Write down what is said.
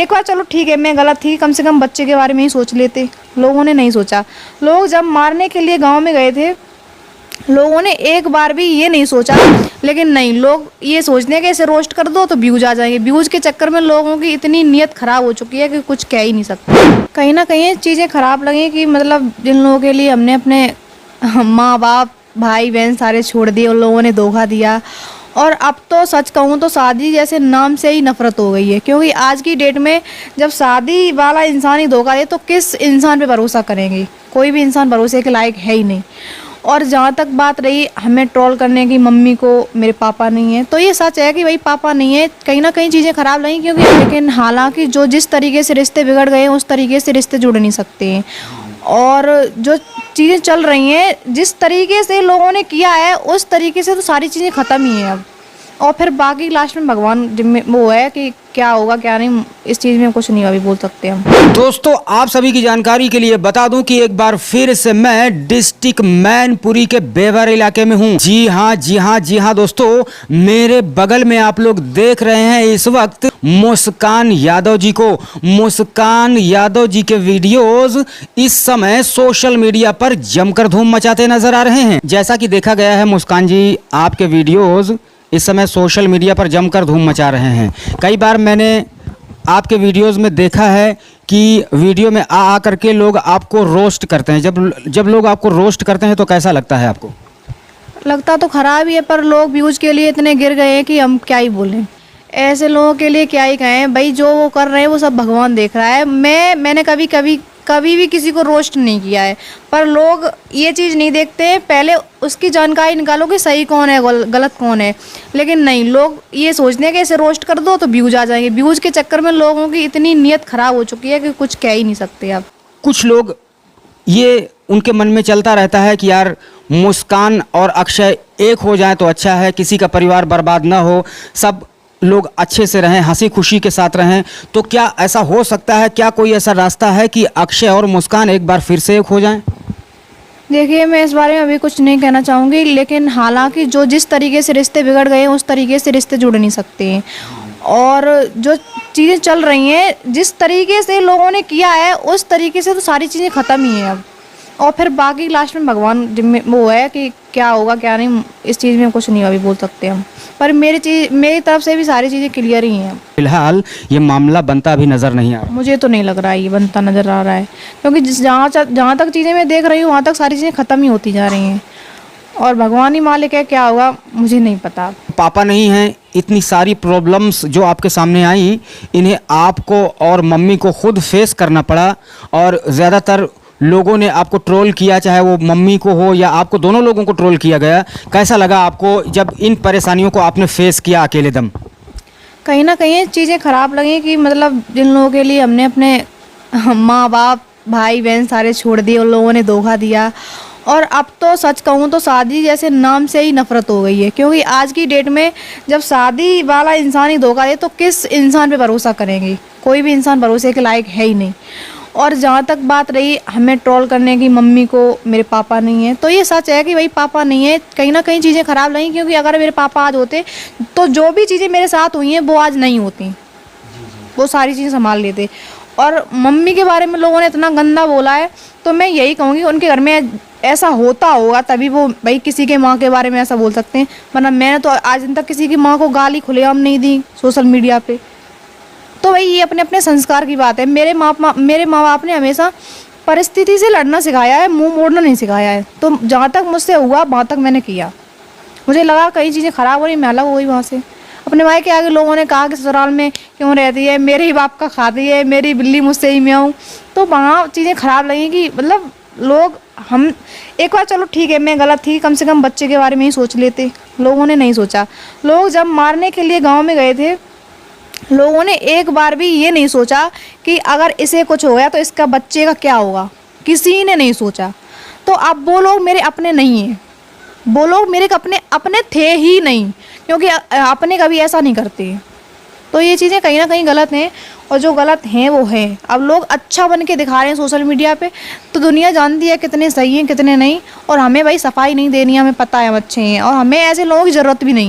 एक बार चलो ठीक है, मैं गलत थी, कम से कम बच्चे के बारे में ही सोच लेते। लोगों ने नहीं सोचा। लोग जब मारने के लिए गांव में गए थे, लोगों ने एक बार भी ये नहीं सोचा। लेकिन नहीं, लोग ये सोचते हैं कि इसे रोस्ट कर दो तो व्यूज आ जाएंगे। व्यूज के चक्कर में लोगों की इतनी नीयत खराब हो चुकी है कि कुछ कह ही नहीं सकते। कहीं ना कहीं चीज़ें खराब लगी कि मतलब जिन लोगों के लिए हमने अपने माँ बाप भाई बहन सारे छोड़ दिए, उन लोगों ने धोखा दिया। और अब तो सच कहूँ तो शादी जैसे नाम से ही नफरत हो गई है, क्योंकि आज की डेट में जब शादी वाला इंसान ही धोखा दे तो किस इंसान पे भरोसा करेंगे। कोई भी इंसान भरोसे के लायक है ही नहीं। और जहाँ तक बात रही हमें ट्रोल करने की, मम्मी को मेरे पापा नहीं है, तो ये सच है कि भाई पापा नहीं है। कहीं ना कहीं चीज़ें खराब लगी, क्योंकि लेकिन हालांकि जो जिस तरीके से रिश्ते बिगड़ गए हैं उस तरीके से रिश्ते जुड़ नहीं सकते हैं। और जो चीज़ें चल रही हैं जिस तरीके से लोगों ने किया है उस तरीके से तो सारी चीज़ें ख़त्म ही हैं अब। और फिर बाकी लास्ट में भगवान जिम्मे वो है कि क्या होगा क्या नहीं, इस चीज़ में कुछ नहीं अभी बोल सकते हम। दोस्तों, आप सभी की जानकारी के लिए बता दूं कि एक बार फिर से मैं डिस्ट्रिक्ट मैनपुरी के बेवर इलाके में हूं। जी हाँ दोस्तों, मेरे बगल में आप लोग देख रहे हैं इस वक्त मुस्कान यादव जी को। मुस्कान यादव जी के वीडियोस इस समय सोशल मीडिया पर जमकर धूम मचाते नजर आ रहे हैं। जैसा कि देखा गया है, मुस्कान जी आपके वीडियोस इस समय सोशल मीडिया पर जमकर धूम मचा रहे हैं। कई बार मैंने आपके वीडियोस में देखा है कि वीडियो में आ करके लोग आपको रोस्ट करते हैं। जब लोग आपको रोस्ट करते हैं तो कैसा लगता है आपको? लगता तो खराब ही है, पर लोग व्यूज के लिए इतने गिर गए हैं कि हम क्या ही बोलें। ऐसे लोगों के लिए क्या ही कहें भाई, जो वो कर रहे हैं वो सब भगवान देख रहा है। मैंने कभी भी किसी को रोस्ट नहीं किया है, पर लोग ये चीज़ नहीं देखते। पहले उसकी जानकारी निकालो कि सही कौन है गलत कौन है। लेकिन नहीं, लोग ये सोचते हैं कि इसे रोस्ट कर दो तो व्यूज आ जाएंगे। व्यूज के चक्कर में लोगों की इतनी नीयत खराब हो चुकी है कि कुछ कह ही नहीं सकते अब। कुछ लोग ये उनके मन में चलता रहता है कि यार मुस्कान और अक्षय एक हो जाए तो अच्छा है, किसी का परिवार बर्बाद ना हो, सब लोग अच्छे से रहें, हंसी खुशी के साथ रहें। तो क्या ऐसा हो सकता है? क्या कोई ऐसा रास्ता है कि अक्षय और मुस्कान एक बार फिर से एक हो जाएं? देखिए, मैं इस बारे में अभी कुछ नहीं कहना चाहूँगी, लेकिन हालांकि जो जिस तरीके से रिश्ते बिगड़ गए हैं उस तरीके से रिश्ते जुड़ नहीं सकते हैं। और जो चीज़ें चल रही हैं जिस तरीके से लोगों ने किया है उस तरीके से तो सारी चीज़ें ख़त्म ही हैं अब। और फिर बाकी लास्ट में भगवान जिम्मे वो है कि क्या होगा क्या नहीं, इस चीज़ में कुछ नहीं अभी बोल सकते हम। पर मेरी तरफ से भी सारी चीज़ें क्लियर ही हैं। फिलहाल ये मामला बनता भी नज़र नहीं आ रहा। मुझे तो नहीं लग रहा है ये बनता नज़र आ रहा है, क्योंकि जहाँ तक चीज़ें मैं देख रही हूँ वहाँ तक सारी चीज़ें ख़त्म ही होती जा रही हैं। और भगवान ही मालिक है, क्या होगा मुझे नहीं पता। पापा नहीं हैं, इतनी सारी प्रॉब्लम्स जो आपके सामने आई, इन्हें आपको और मम्मी को खुद फेस करना पड़ा। और ज़्यादातर लोगों ने आपको ट्रोल किया, चाहे वो मम्मी को हो या आपको, दोनों लोगों को ट्रोल किया गया। कैसा लगा आपको जब इन परेशानियों को आपने फेस किया अकेले दम? कहीं ना कहीं चीज़ें ख़राब लगी कि मतलब जिन लोगों के लिए हमने अपने माँ बाप भाई बहन सारे छोड़ दिए, उन लोगों ने धोखा दिया। और अब तो सच कहूँ तो शादी जैसे नाम से ही नफरत हो गई है, क्योंकि आज की डेट में जब शादी वाला इंसान ही धोखा दे तो किस इंसान पे भरोसा करेंगे। कोई भी इंसान भरोसे के लायक है ही नहीं। और जहाँ तक बात रही हमें ट्रोल करने की, मम्मी को मेरे पापा नहीं है, तो ये सच है कि भाई पापा नहीं है। कहीं ना कहीं चीज़ें ख़राब लगी, क्योंकि अगर मेरे पापा आज होते तो जो भी चीज़ें मेरे साथ हुई हैं वो आज नहीं होती, वो सारी चीज़ें संभाल लेते। और मम्मी के बारे में लोगों ने इतना गंदा बोला है, तो मैं यही कहूँगी उनके घर में ऐसा होता होगा तभी वो भाई किसी के माँ के बारे में ऐसा बोल सकते हैं। वरना मैंने तो आज दिन तक किसी की माँ को गाली खुलेआम नहीं दी सोशल मीडिया पे। तो भाई ये अपने अपने संस्कार की बात है। मेरे माँ बाप ने हमेशा परिस्थिति से लड़ना सिखाया है, मुंह मोड़ना नहीं सिखाया है। तो जहाँ तक मुझसे हुआ वहाँ तक मैंने किया। मुझे लगा कई चीज़ें ख़राब हो रही, मैं अलग हो गई वहाँ से। अपने भाई के आगे लोगों ने कहा कि ससुराल में क्यों रहती है, मेरे ही बाप का खाती है, मेरी बिल्ली मुझसे ही म्याऊं। तो वहाँ चीज़ें ख़राब लगी कि मतलब लोग, हम एक बार चलो ठीक है, मैं गलत थी, कम से कम बच्चे के बारे में ही सोच लेते। लोगों ने नहीं सोचा। लोग जब मारने के लिए गाँव में गए थे, लोगों ने एक बार भी ये नहीं सोचा कि अगर इसे कुछ हो गया तो इसका बच्चे का क्या होगा। किसी ने नहीं सोचा। तो अब वो लोग मेरे अपने नहीं हैं, वो लोग मेरे अपने थे ही नहीं, क्योंकि अपने कभी ऐसा नहीं करते। तो ये चीज़ें कहीं ना कहीं गलत हैं, और जो गलत हैं वो हैं। अब लोग अच्छा बन के दिखा रहे हैं सोशल मीडिया पे, तो दुनिया जानती है कितने सही हैं कितने नहीं। और हमें भाई सफाई नहीं देनी है, हमें पता है हम अच्छे हैं, और हमें ऐसे लोगों की ज़रूरत भी नहीं है।